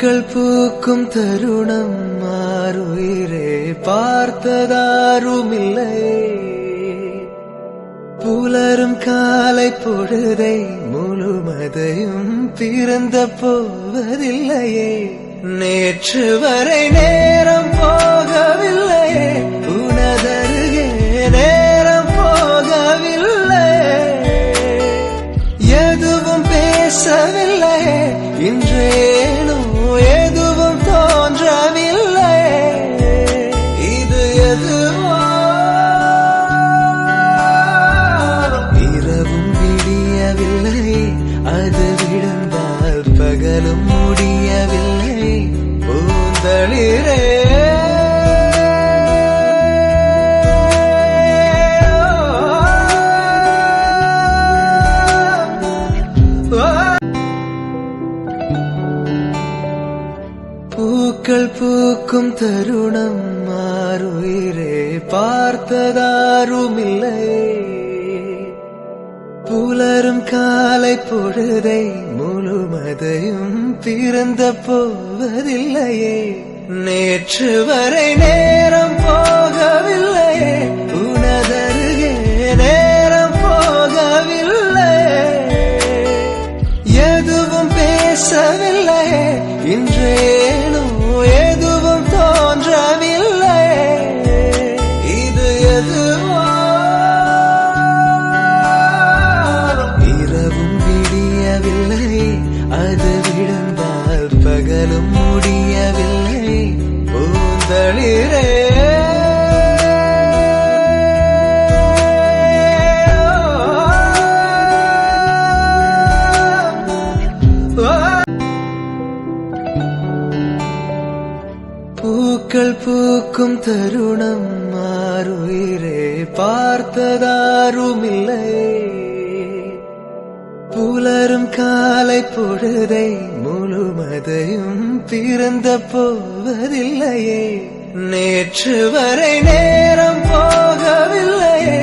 பூக்கள் பூக்கும் தருணம் மாறுயிரே பார்த்ததாருமில்லை. புலரும் காலை பொழுதை முழுமதையும் பிறந்த போவதில்லையே. நேற்று வரை நேரம் போகவில்லையே, உனதருகே நேரம் போகவில்லை. எதுவும் பேசவில்லையே, இன்றேனோ எதுவும் தோன்றவில்லை. இது எதுவோ இரவும் விடியவில்லை, அது விழுந்தால் பகலும் முடியவில்லை. பூந்தளிரே பூக்கள் பூக்கும் தருணம் மாறுயிரே பார்த்ததாருமில்லை. புலரும் காலை பொழுதை முழுமதையும் பிறந்த போவதில்லையே. நேற்று வரை நேரம் போகவில்லையே, உனதருகே நேரம் போகவில்லை. எதுவும் பேசவில்லையே, இன்றேனோ எதுவும் தோன்றவில்லை. இது எதுவோ இரவும் விடியவில்லை, அது விழுந்தால் பகலும் முடியவில்லை. பூந்தளிரே பூக்கள் பூக்கும் தருணம் மாறுயிரே பார்த்ததாருமில்லை. புலரும் காலை பொழுதை முழுமதையும் பிறந்த போவதில்லையே. நேற்று வரை நேரம் போகவில்லையே,